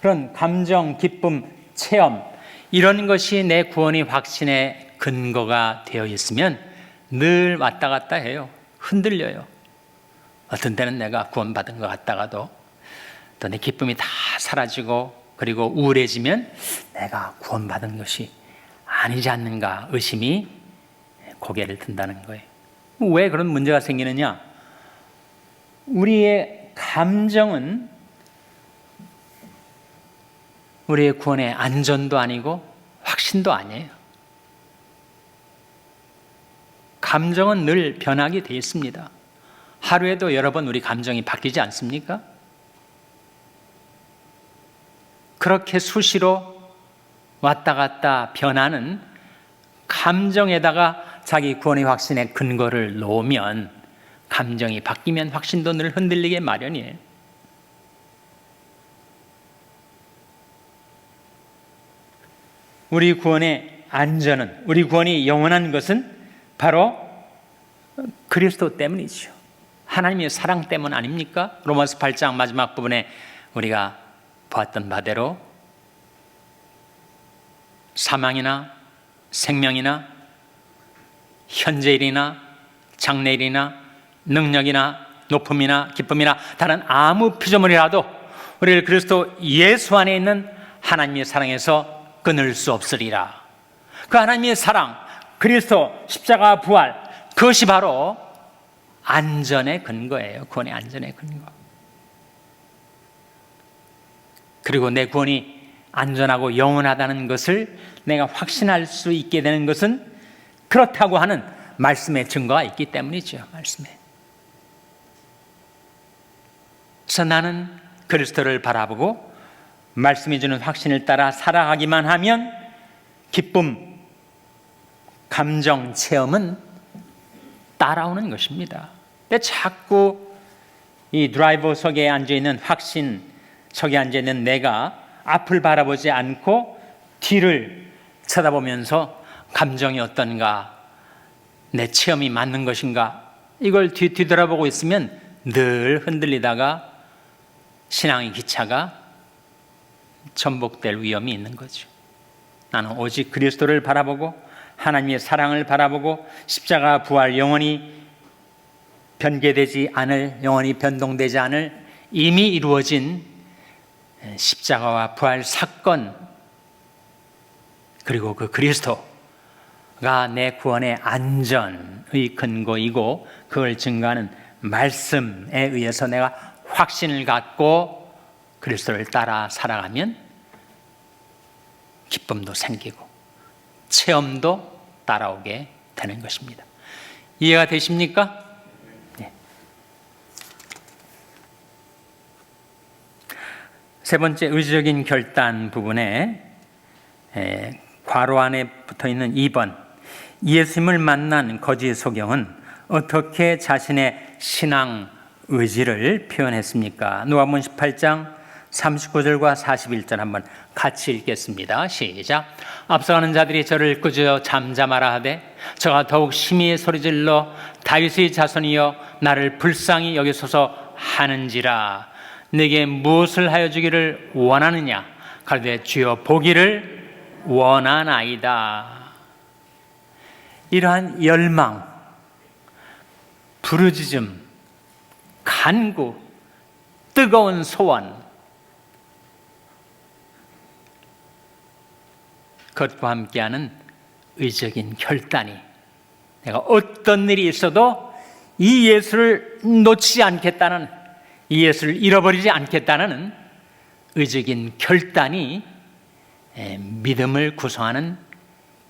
그런 감정, 기쁨, 체험 이런 것이 내 구원의 확신의 근거가 되어 있으면 늘 왔다 갔다 해요. 흔들려요. 어떤 때는 내가 구원받은 것 같다가도 또 내 기쁨이 다 사라지고 그리고 우울해지면 내가 구원받은 것이 아니지 않는가 의심이 고개를 든다는 거예요. 왜 그런 문제가 생기느냐? 우리의 감정은 우리의 구원의 안전도 아니고 확신도 아니에요. 감정은 늘 변하게 되어 있습니다. 하루에도 여러 번 우리 감정이 바뀌지 않습니까? 그렇게 수시로 왔다 갔다 변하는 감정에다가 자기 구원의 확신에 근거를 놓으면 감정이 바뀌면 확신도 늘 흔들리게 마련이에요. 우리 구원의 안전은, 우리 구원이 영원한 것은 바로 그리스도 때문이죠. 하나님의 사랑 때문 아닙니까? 로마서 8장 마지막 부분에 우리가 보았던 바대로 사망이나 생명이나 현재일이나 장래일이나 능력이나 높음이나 기쁨이나 다른 아무 피조물이라도 우리를 그리스도 예수 안에 있는 하나님의 사랑에서 끊을 수 없으리라. 그 하나님의 사랑, 그리스도 십자가 부활, 그것이 바로 안전의 근거예요. 구원의 안전의 근거. 그리고 내 구원이 안전하고 영원하다는 것을 내가 확신할 수 있게 되는 것은 그렇다고 하는 말씀의 증거가 있기 때문이죠. 말씀에. 그래서 나는 그리스도를 바라보고 말씀이 주는 확신을 따라 살아가기만 하면 기쁨, 감정, 체험은 따라오는 것입니다. 근데 자꾸 이 드라이버석에 앉아있는 확신석에 앉아있는 내가 앞을 바라보지 않고 뒤를 쳐다보면서 감정이 어떤가, 내 체험이 맞는 것인가, 이걸 뒤돌아보고 있으면 늘 흔들리다가 신앙의 기차가 전복될 위험이 있는 거죠. 나는 오직 그리스도를 바라보고 하나님의 사랑을 바라보고 십자가 부활, 영원히 변개되지 않을, 영원히 변동되지 않을 이미 이루어진 십자가와 부활 사건, 그리고 그 그리스도가 내 구원의 안전의 근거이고 그걸 증거하는 말씀에 의해서 내가 확신을 갖고 그리스도를 따라 살아가면 기쁨도 생기고 체험도 따라오게 되는 것입니다. 이해가 되십니까? 네. 세 번째, 의지적인 결단 부분에 괄호 안에 붙어있는 2번, 예수님을 만난 거짓 소경은 어떻게 자신의 신앙 의지를 표현했습니까? 누가복음 18장 39절과 41절 한번 같이 읽겠습니다. 시작. 앞서가는 자들이 저를 꾸짖어 잠잠하라 하되 저가 더욱 심히 소리질러 다윗의 자손이여 나를 불쌍히 여기소서 하는지라. 내게 무엇을 하여 주기를 원하느냐? 가로되 주여 보기를 원하나이다. 이러한 열망, 부르짖음, 간구, 뜨거운 소원, 그것과 함께하는 의적인 결단이, 내가 어떤 일이 있어도 이 예수를 놓치지 않겠다는, 이 예수를 잃어버리지 않겠다는 의적인 결단이 믿음을 구성하는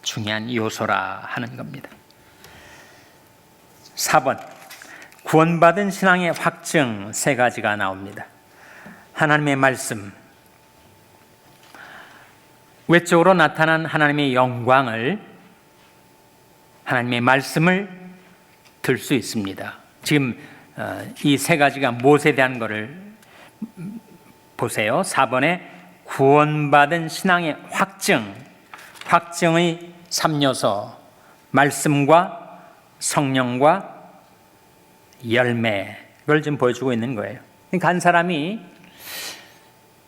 중요한 요소라 하는 겁니다. 4번, 구원받은 신앙의 확증 세 가지가 나옵니다. 하나님의 말씀, 외적으로 나타난 하나님의 영광을, 하나님의 말씀을 들 수 있습니다. 지금 이 세 가지가 무엇에 대한 것을 보세요. 4번에 구원받은 신앙의 확증, 확증의 3요소, 말씀과 성령과 열매, 그걸 지금 보여주고 있는 거예요. 그러니까 한 사람이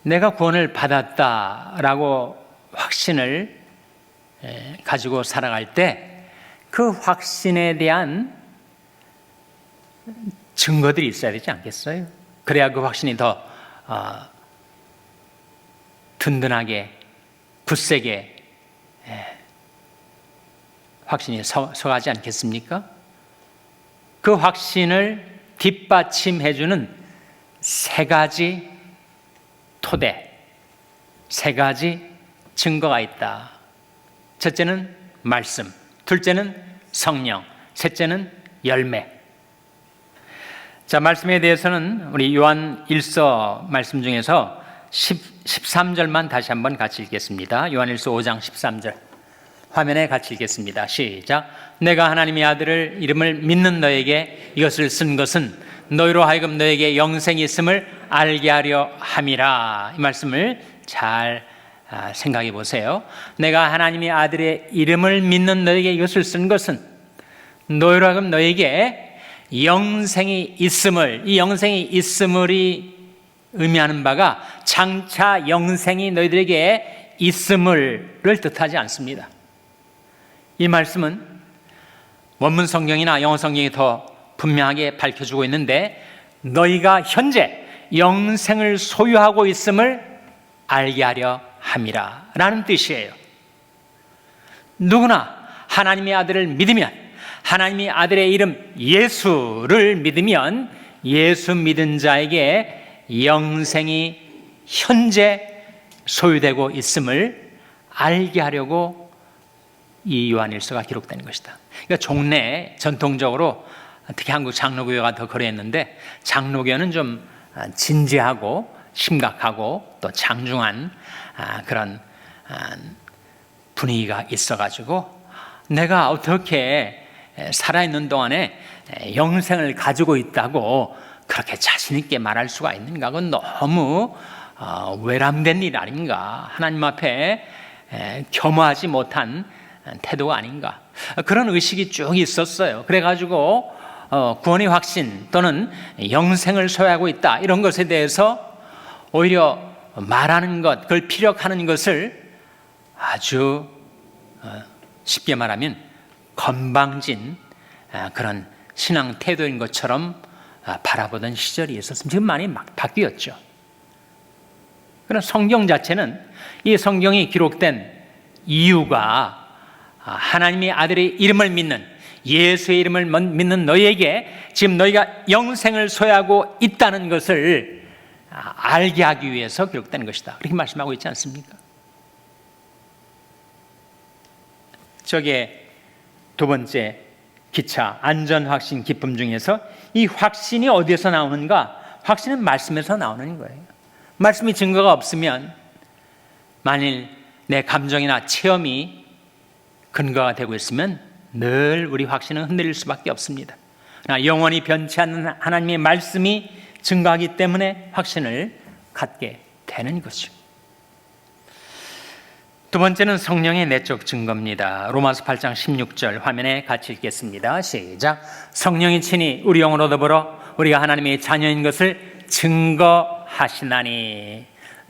내가 구원을 받았다라고 확신을 가지고 살아갈 때 그 확신에 대한 증거들이 있어야 되지 않겠어요? 그래야 그 확신이 더 든든하게, 굳세게 확신이 서가지 않겠습니까? 그 확신을 뒷받침해주는 세 가지 토대, 세 가지 증거가 있다. 첫째는 말씀, 둘째는 성령, 셋째는 열매. 자, 말씀에 대해서는 우리 요한 1서 말씀 중에서 13절만 다시 한번 같이 읽겠습니다. 요한 1서 5장 13절 화면에 같이 읽겠습니다. 시작. 내가 하나님의 아들을 이름을 믿는 너에게 이것을 쓴 것은 너희로 하여금 너에게 영생이 있음을 알게 하려 함이라. 이 말씀을 잘 생각해 보세요. 내가 하나님의 아들의 이름을 믿는 너에게 이것을 쓴 것은 너희로 하여금 너에게 영생이 있음을, 이 영생이 있음을이 의미하는 바가 장차 영생이 너희들에게 있음을 뜻하지 않습니다. 이 말씀은 원문 성경이나 영어 성경이 더 분명하게 밝혀주고 있는데 너희가 현재 영생을 소유하고 있음을 알게 하려 함이라 라는 뜻이에요. 누구나 하나님의 아들을 믿으면, 하나님의 아들의 이름 예수를 믿으면 예수 믿은 자에게 영생이 현재 소유되고 있음을 알게 하려고 이 요한일서가 기록된 것이다. 그러니까 종래 전통적으로 특히 한국 장로교회가 더 그랬는데, 장로교회는 좀 진지하고 심각하고 또 장중한 그런 분위기가 있어가지고 내가 어떻게 살아있는 동안에 영생을 가지고 있다고 그렇게 자신 있게 말할 수가 있는가? 그건 너무 외람된 일 아닌가? 하나님 앞에 겸허하지 못한 태도가 아닌가? 그런 의식이 쭉 있었어요. 그래가지고 구원의 확신 또는 영생을 소유하고 있다, 이런 것에 대해서 오히려 말하는 것, 그걸 피력하는 것을 아주 쉽게 말하면 건방진 그런 신앙 태도인 것처럼 바라보던 시절이 있었습니다. 지금 많이 바뀌었죠. 그러나 성경 자체는, 이 성경이 기록된 이유가 하나님의 아들의 이름을 믿는, 예수의 이름을 믿는 너희에게 지금 너희가 영생을 소유하고 있다는 것을 알게 하기 위해서 기록된 것이다, 그렇게 말씀하고 있지 않습니까? 저게 두 번째 기차, 안전 확신 기쁨 중에서 이 확신이 어디에서 나오는가? 확신은 말씀에서 나오는 거예요. 말씀이 증거가 없으면, 만일 내 감정이나 체험이 근거가 되고 있으면 늘 우리 확신은 흔들릴 수밖에 없습니다. 그러나 영원히 변치 않는 하나님의 말씀이 증거하기 때문에 확신을 갖게 되는 거죠. 두 번째는 성령의 내적 증거입니다. 로마서 8장 16절 화면에 같이 읽겠습니다. 시작. 성령이 친히 우리 영으로 더불어 우리가 하나님의 자녀인 것을 증거하시나니.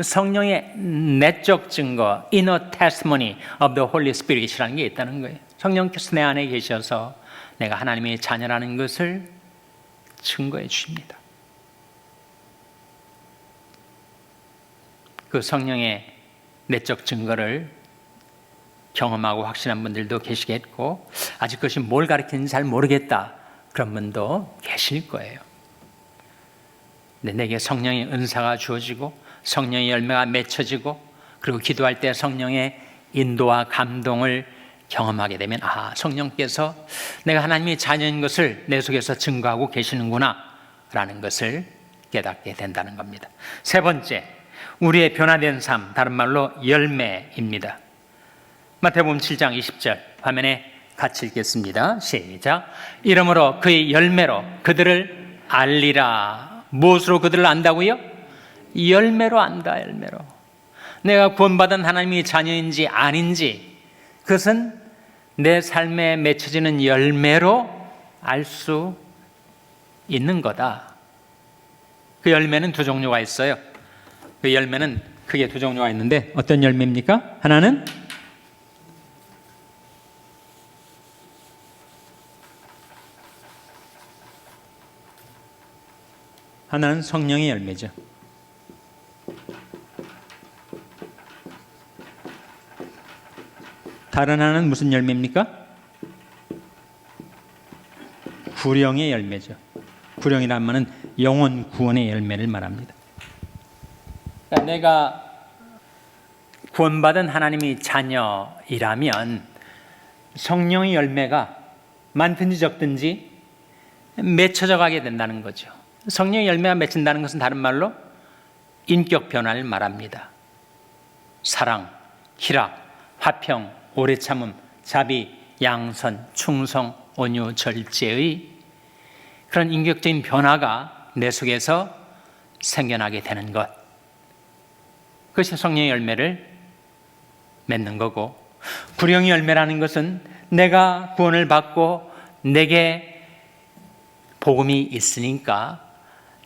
성령의 내적 증거, inner testimony of the Holy Spirit이라는 게 있다는 거예요. 성령께서 내 안에 계셔서 내가 하나님의 자녀라는 것을 증거해 주십니다. 그 성령의 내적 증거를 경험하고 확신한 분들도 계시겠고, 아직 그것이 뭘 가리키는지 잘 모르겠다, 그런 분도 계실 거예요. 근데 내게 성령의 은사가 주어지고 성령의 열매가 맺혀지고, 그리고 기도할 때 성령의 인도와 감동을 경험하게 되면, 성령께서 내가 하나님의 자녀인 것을 내 속에서 증거하고 계시는구나 라는 것을 깨닫게 된다는 겁니다. 세 번째, 우리의 변화된 삶, 다른 말로 열매입니다. 마태복음 7장 20절 화면에 같이 읽겠습니다. 시작. 이러므로 그의 열매로 그들을 알리라. 무엇으로 그들을 안다고요? 열매로 안다. 열매로. 내가 구원받은 하나님의 자녀인지 아닌지, 그것은 내 삶에 맺혀지는 열매로 알 수 있는 거다. 그 열매는 두 종류가 있어요. 그 열매는 크게 두 종류가 있는데, 어떤 열매입니까? 하나는 성령의 열매죠. 다른 하나는 무슨 열매입니까? 구령의 열매죠. 구령이란 말은 영혼 구원의 열매를 말합니다. 그러니까 내가 구원받은 하나님의 자녀이라면 성령의 열매가 많든지 적든지 맺혀져 가게 된다는 거죠. 성령의 열매가 맺힌다는 것은 다른 말로 인격 변화를 말합니다. 사랑, 희락, 화평, 오래 참음, 자비, 양선, 충성, 온유, 절제의 그런 인격적인 변화가 내 속에서 생겨나게 되는 것. 그것이 성령의 열매를 맺는 거고, 구령의 열매라는 것은 내가 구원을 받고 내게 복음이 있으니까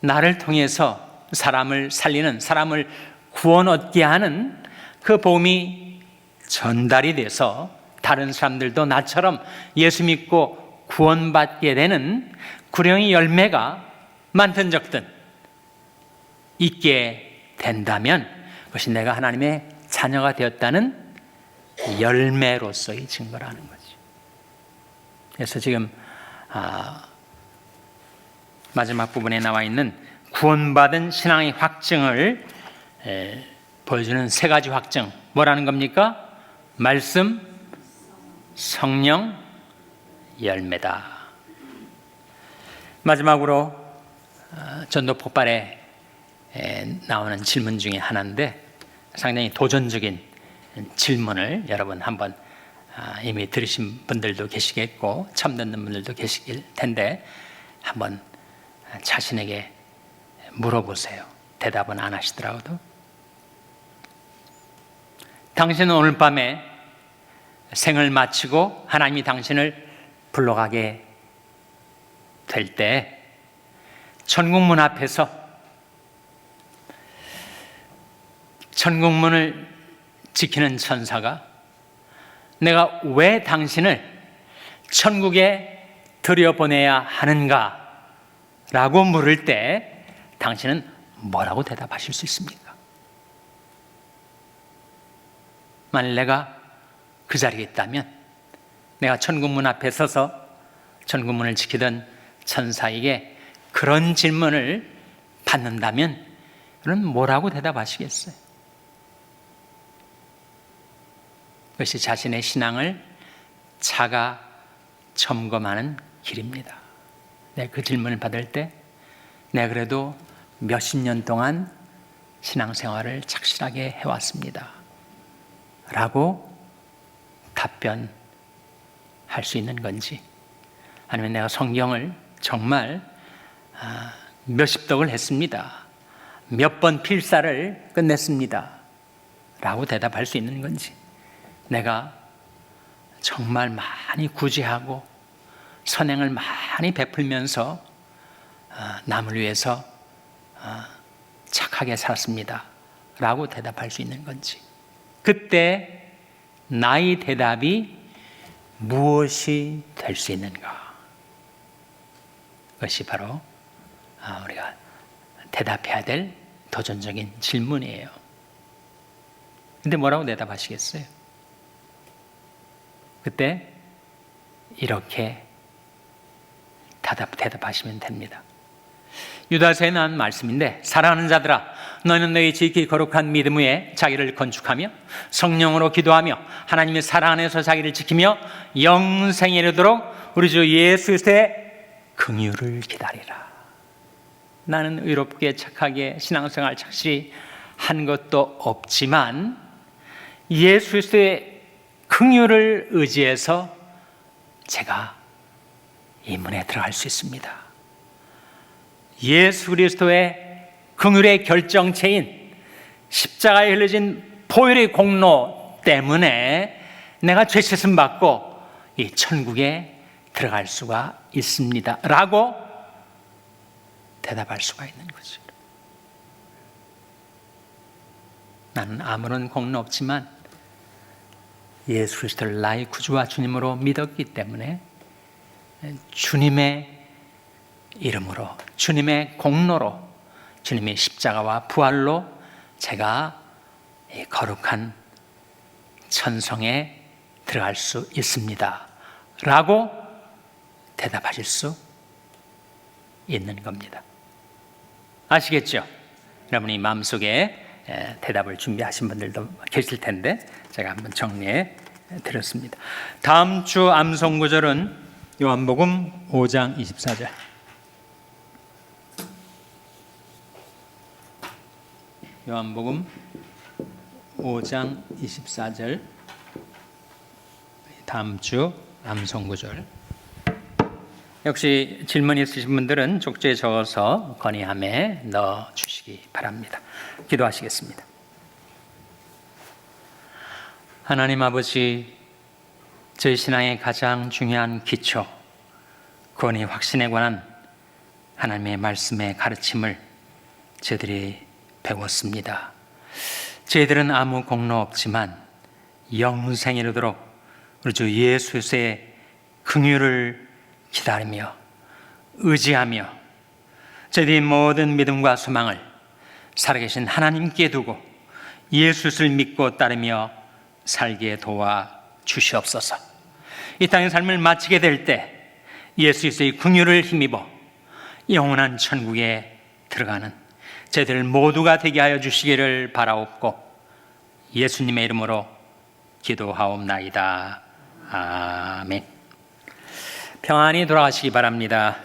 나를 통해서 사람을 살리는, 사람을 구원 얻게 하는 그 복음이 전달이 돼서 다른 사람들도 나처럼 예수 믿고 구원받게 되는 구령의 열매가 많든 적든 있게 된다면 그것이 내가 하나님의 자녀가 되었다는 열매로서의 증거라는 거죠. 그래서 지금 마지막 부분에 나와 있는 구원받은 신앙의 확증을 보여주는 세 가지 확증, 뭐라는 겁니까? 말씀, 성령, 열매다. 마지막으로 전도 폭발에 나오는 질문 중에 하나인데 상당히 도전적인 질문을 여러분 한번 이미 들으신 분들도 계시겠고 처음 듣는 분들도 계실 텐데 한번 자신에게 물어보세요. 대답은 안 하시더라도. 당신은 오늘 밤에 생을 마치고 하나님이 당신을 불러가게 될 때 천국문 앞에서 천국문을 지키는 천사가 내가 왜 당신을 천국에 들여보내야 하는가? 라고 물을 때 당신은 뭐라고 대답하실 수 있습니까? 만일 내가 그 자리에 있다면 내가 천국문 앞에 서서 천국문을 지키던 천사에게 그런 질문을 받는다면 그럼 뭐라고 대답하시겠어요? 그것이 자신의 신앙을 자가 점검하는 길입니다. 내가 그 질문을 받을 때 내가 그래도 몇십 년 동안 신앙생활을 착실하게 해왔습니다. 라고 답변할 수 있는 건지, 아니면 내가 성경을 정말 몇십 독을 했습니다. 몇 번 필사를 끝냈습니다. 라고 대답할 수 있는 건지, 내가 정말 많이 구제하고 선행을 많이 베풀면서 남을 위해서 착하게 살았습니다. 라고 대답할 수 있는 건지, 그때 나의 대답이 무엇이 될 수 있는가? 그것이 바로 우리가 대답해야 될 도전적인 질문이에요. 근데 뭐라고 대답하시겠어요? 그때 이렇게 대답하시면 됩니다. 유다서에 나온 말씀인데, 사랑하는 자들아, 너희는 너희 지극히 거룩한 믿음 위에 자기를 건축하며 성령으로 기도하며 하나님의 사랑 안에서 자기를 지키며 영생에 이르도록 우리 주 예수 그리스도의 긍휼을 기다리라. 나는 의롭게 착하게 신앙생활 착실히 한 것도 없지만 예수 그리스도의 긍휼을 의지해서 제가 이 문에 들어갈 수 있습니다. 예수 그리스도의 긍휼의 결정체인 십자가에 흘려진 보혈의 공로 때문에 내가 죄 씻음 받고 이 천국에 들어갈 수가 있습니다. 라고 대답할 수가 있는 거죠. 나는 아무런 공로 없지만 예수 그리스도를 나의 구주와 주님으로 믿었기 때문에 주님의 이름으로, 주님의 공로로, 주님의 십자가와 부활로 제가 이 거룩한 천성에 들어갈 수 있습니다. 라고 대답하실 수 있는 겁니다. 아시겠죠? 여러분이 마음속에 대답을 준비하신 분들도 계실 텐데 제가 한번 정리해 드렸습니다. 다음 주 암송 구절은 요한복음 5장 24절. 요한복음 5장 24절 다음 주 암송구절. 역시 질문 있으신 분들은 쪽지에 적어서 건의함에 넣어 주시기 바랍니다. 기도하시겠습니다. 하나님 아버지, 저희 신앙의 가장 중요한 기초, 구원의 확신에 관한 하나님의 말씀의 가르침을 저희들이 배웠습니다. 저희들은 아무 공로 없지만 영생에 이르도록 우리 주 예수의 긍휼을 기다리며 의지하며 저희들의 모든 믿음과 소망을 살아계신 하나님께 두고 예수를 믿고 따르며 살게 도와 주시옵소서. 이 땅의 삶을 마치게 될 때 예수의 긍휼을 힘입어 영원한 천국에 들어가는 저희들 모두가 되게 하여 주시기를 바라옵고 예수님의 이름으로 기도하옵나이다. 아멘. 평안히 돌아가시기 바랍니다.